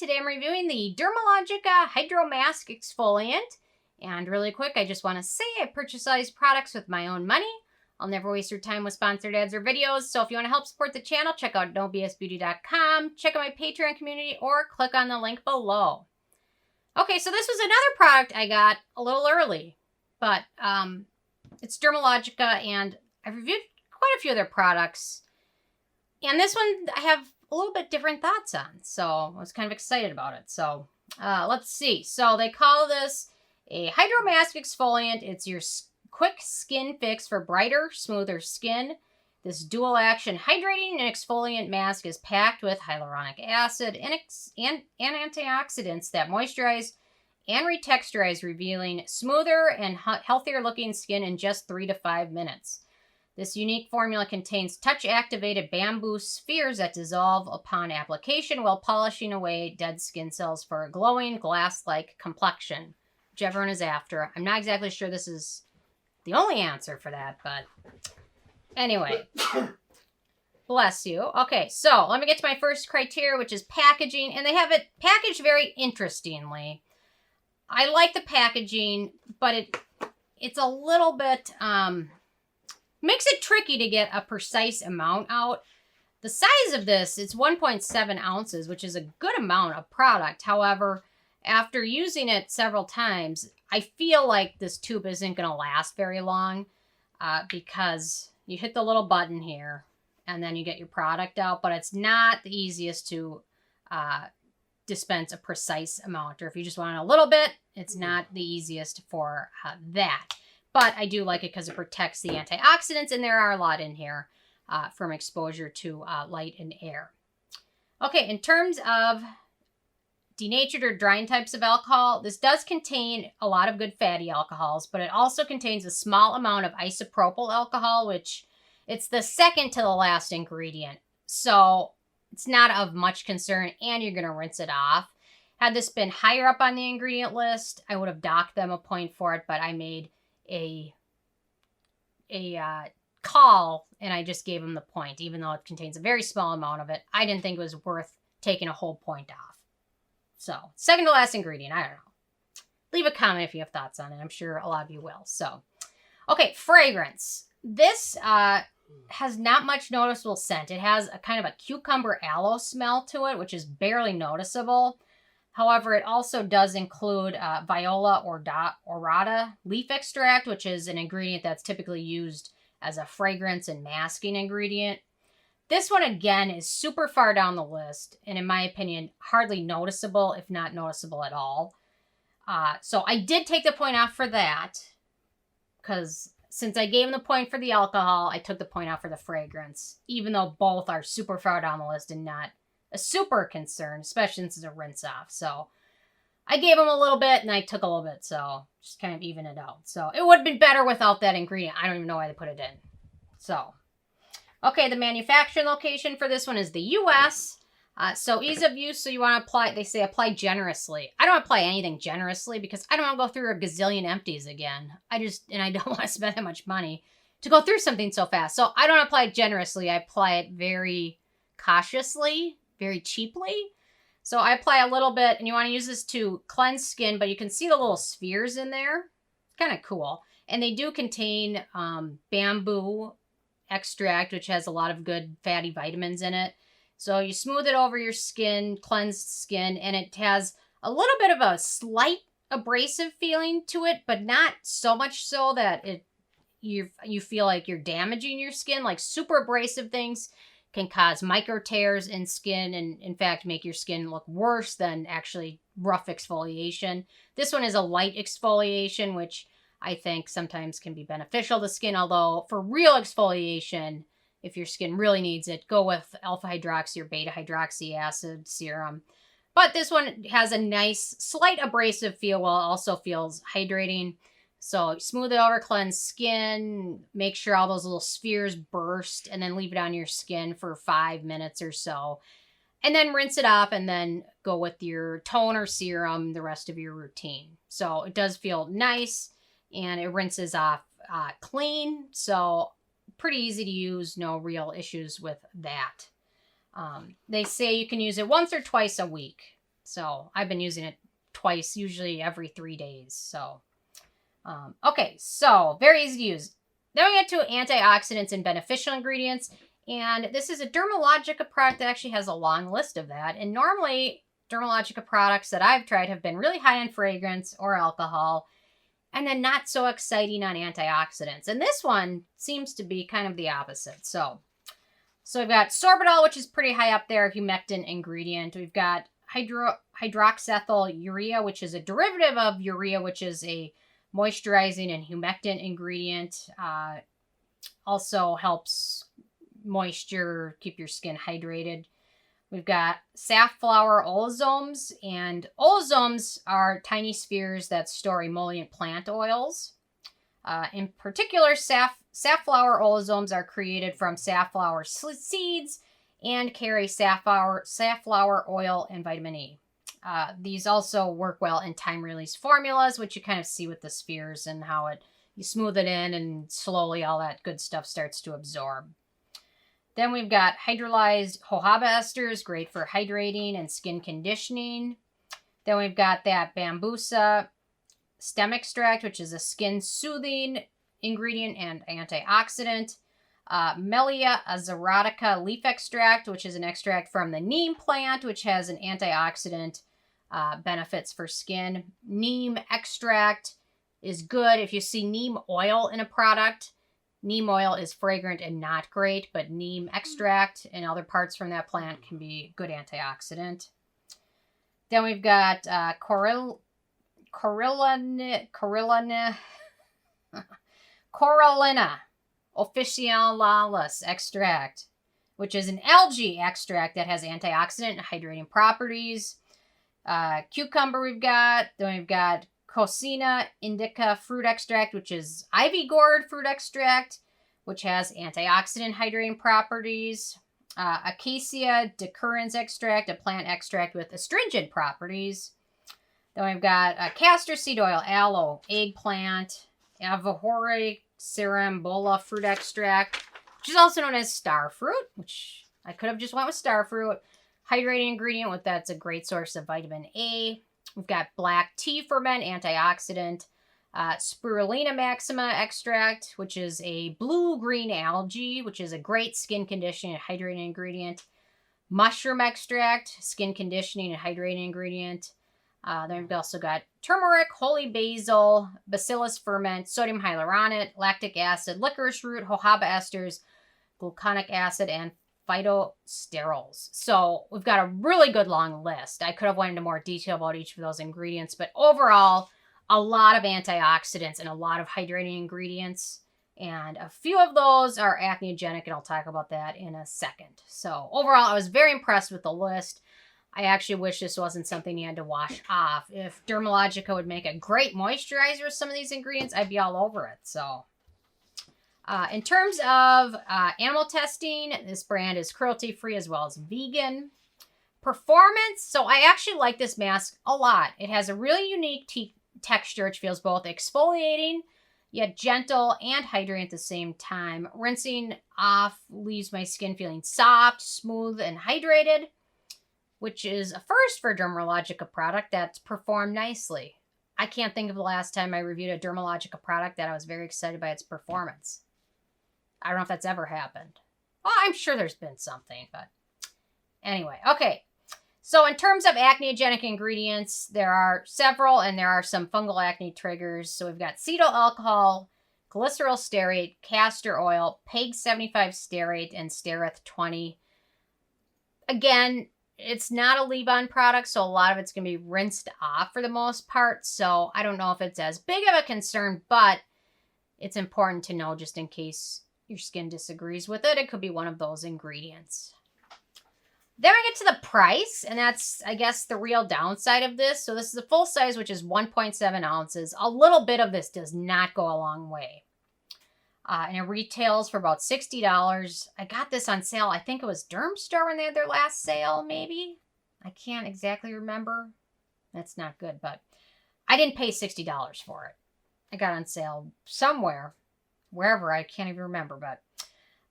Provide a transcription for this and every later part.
Today I'm reviewing the Dermalogica Hydromask Exfoliant. And really quick, I just want to say I purchase all these products with my own money. I'll never waste your time with sponsored ads or videos. So if you want to help support the channel, check out nobsbeauty.com, check out my Patreon community, or click on the link below. Okay, so this was another product I got a little early. But it's Dermalogica, and I've reviewed quite a few of their products. And this one I have a little bit different thoughts on, so I was kind of excited about it. So let's see. So they call this a Hydromask Exfoliant. It's your quick skin fix for brighter, smoother skin. This dual action hydrating and exfoliant mask is packed with hyaluronic acid and antioxidants that moisturize and retexturize, revealing smoother and healthier looking skin in just 3 to 5 minutes. This unique formula contains touch-activated bamboo spheres that dissolve upon application while polishing away dead skin cells for a glowing, glass-like complexion, which everyone is after. I'm not exactly sure this is the only answer for that, but anyway. Bless you. Okay, so let me get to my first criteria, which is packaging, and they have it packaged very interestingly. I like the packaging, but it's a little bit... makes it tricky to get a precise amount out. The size of this, it's 1.7 ounces, which is a good amount of product. However, after using it several times, I feel like this tube isn't going to last very long because you hit the little button here and then you get your product out, but it's not the easiest to dispense a precise amount. Or if you just want a little bit, it's not the easiest for that. But I do like it because it protects the antioxidants, and there are a lot in here from exposure to light and air. Okay, in terms of denatured or drying types of alcohol, this does contain a lot of good fatty alcohols, but it also contains a small amount of isopropyl alcohol, which it's the second to the last ingredient. So it's not of much concern, and you're going to rinse it off. Had this been higher up on the ingredient list, I would have docked them a point for it, but I made a call and I just gave them the point, even though it contains a very small amount of it. I didn't think it was worth taking a whole point off. So, second to last ingredient, I don't know. Leave a comment if you have thoughts on it. I'm sure a lot of you will. So, okay, fragrance. This has not much noticeable scent. It has a kind of a cucumber aloe smell to it, which is barely noticeable. However, it also does include Viola aurata leaf extract, which is an ingredient that's typically used as a fragrance and masking ingredient. This one, again, is super far down the list, and in my opinion, hardly noticeable, if not noticeable at all. So I did take the point off for that, because since I gave him the point for the alcohol, I took the point off for the fragrance, even though both are super far down the list and not a super concern, especially since it's a rinse off. So I gave him a little bit and I took a little bit, so just kind of even it out. So it would have been better without that ingredient. I don't even know why they put it in. So, okay, the manufacturing location for this one is the US. So ease of use, so you want to apply, they say apply generously. I don't apply anything generously because I don't want to go through a gazillion empties again. And I don't want to spend that much money to go through something so fast. So I don't apply it generously. I apply it very cautiously, very cheaply. So I apply a little bit, and you want to use this to cleanse skin, but you can see the little spheres in there. It's kind of cool. And they do contain bamboo extract, which has a lot of good fatty vitamins in it. So you smooth it over your skin, cleansed skin, and it has a little bit of a slight abrasive feeling to it, but not so much so that you feel like you're damaging your skin. Like super abrasive things can cause micro tears in skin and, in fact, make your skin look worse than actually rough exfoliation. This one is a light exfoliation, which I think sometimes can be beneficial to skin, although for real exfoliation, if your skin really needs it, go with alpha hydroxy or beta hydroxy acid serum. But this one has a nice, slight abrasive feel while it also feels hydrating. So smooth it over, cleanse skin, make sure all those little spheres burst, and then leave it on your skin for 5 minutes or so. And then rinse it off and then go with your toner serum the rest of your routine. So it does feel nice and it rinses off clean. So pretty easy to use, no real issues with that. They say you can use it once or twice a week. So I've been using it twice, usually every 3 days. So, okay, so very easy to use. Then we get to antioxidants and beneficial ingredients. And this is a Dermalogica product that actually has a long list of that. And normally, Dermalogica products that I've tried have been really high in fragrance or alcohol, and then not so exciting on antioxidants. And this one seems to be kind of the opposite. So we've got Sorbitol, which is pretty high up there, humectant ingredient. We've got Hydroxyethyl Urea, which is a derivative of urea, which is a moisturizing and humectant ingredient. Also helps moisture, keep your skin hydrated. We've got Safflower Ozones, and Oleosomes are tiny spheres that store emollient plant oils. In particular, safflower Oleosomes are created from safflower seeds and carry safflower oil and vitamin E. These also work well in time-release formulas, which you kind of see with the spheres and how you smooth it in and slowly all that good stuff starts to absorb. Then we've got hydrolyzed jojoba esters, great for hydrating and skin conditioning. Then we've got that Bambusa stem extract, which is a skin soothing ingredient and antioxidant. Melia Azadirachta leaf extract, which is an extract from the neem plant, which has an antioxidant benefits for skin. Neem extract is good. If you see neem oil in a product, neem oil is fragrant and not great, but neem extract and other parts from that plant can be a good antioxidant. Then we've got Corallina Officinalis extract, which is an algae extract that has antioxidant and hydrating properties. Cucumber we've got. Then we've got Cocina indica fruit extract, which is ivy gourd fruit extract, which has antioxidant hydrating properties. Acacia decurrens extract, a plant extract with astringent properties. Then we've got castor seed oil, aloe, eggplant, Avahore carambola fruit extract, which is also known as star fruit, which I could have just went with star fruit. Hydrating ingredient with that's a great source of vitamin A. We've got black tea ferment, antioxidant. Spirulina maxima extract, which is a blue-green algae, which is a great skin conditioning and hydrating ingredient. Mushroom extract, skin conditioning and hydrating ingredient. Then we've also got turmeric, holy basil, bacillus ferment, sodium hyaluronate, lactic acid, licorice root, jojoba esters, gluconic acid, and phytosterols. So we've got a really good long list. I could have went into more detail about each of those ingredients, but overall, a lot of antioxidants and a lot of hydrating ingredients. And a few of those are acneogenic, and I'll talk about that in a second. So overall, I was very impressed with the list. I actually wish this wasn't something you had to wash off. If Dermalogica would make a great moisturizer with some of these ingredients, I'd be all over it. So in terms of animal testing, this brand is cruelty-free as well as vegan. Performance, so I actually like this mask a lot. It has a really unique texture, which feels both exfoliating, yet gentle and hydrating at the same time. Rinsing off leaves my skin feeling soft, smooth, and hydrated, which is a first for a Dermalogica product that's performed nicely. I can't think of the last time I reviewed a Dermalogica product that I was very excited by its performance. I don't know if that's ever happened. Well, I'm sure there's been something, but anyway. Okay, so in terms of acneogenic ingredients, there are several, and there are some fungal acne triggers. So we've got cetyl alcohol, glyceryl stearate, castor oil, PEG 75 stearate, and Stearate 20. Again, it's not a leave-on product, so a lot of it's going to be rinsed off for the most part. So I don't know if it's as big of a concern, but it's important to know just in case your skin disagrees with it. It could be one of those ingredients. Then we get to the price, and that's, I guess, the real downside of this. So this is a full size, which is 1.7 ounces. A little bit of this does not go a long way. And it retails for about $60. I got this on sale. I think it was Derm Store when they had their last sale, maybe. I can't exactly remember. That's not good, but I didn't pay $60 for it. I got on sale somewhere, wherever, I can't even remember, but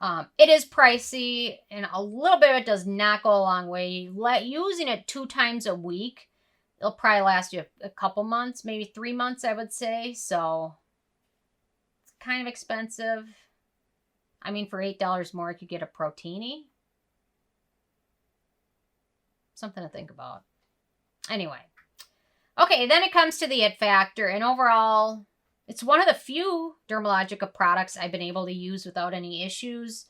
It is pricey, and a little bit of it does not go a long way. Using it 2 times a week, it'll probably last you a couple months, maybe 3 months, I would say. So it's kind of expensive. I mean, for $8 more, you could get a Protini. Something to think about. Anyway. Okay, then it comes to the it factor, and overall, it's one of the few Dermalogica products I've been able to use without any issues.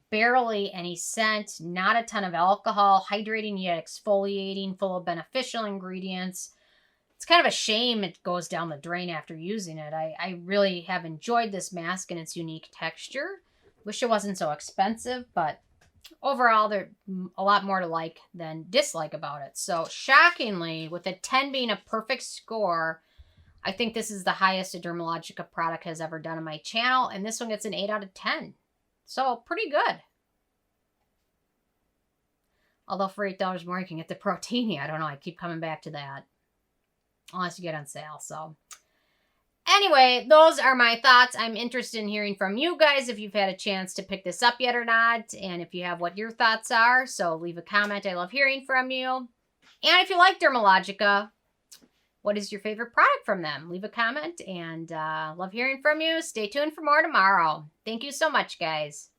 Barely any scent, not a ton of alcohol, hydrating yet exfoliating, full of beneficial ingredients. It's kind of a shame it goes down the drain after using it. I really have enjoyed this mask and its unique texture. Wish it wasn't so expensive, but overall, there's a lot more to like than dislike about it. So, shockingly, with a 10 being a perfect score, I think this is the highest a Dermalogica product has ever done on my channel, and this one gets an 8 out of 10. So, pretty good. Although for $8 more, you can get the Protini. I don't know. I keep coming back to that. Unless you get on sale, so... Anyway, those are my thoughts. I'm interested in hearing from you guys if you've had a chance to pick this up yet or not, and if you have, what your thoughts are. So leave a comment. I love hearing from you. And if you like Dermalogica, what is your favorite product from them? Leave a comment, and love hearing from you. Stay tuned for more tomorrow. Thank you so much, guys.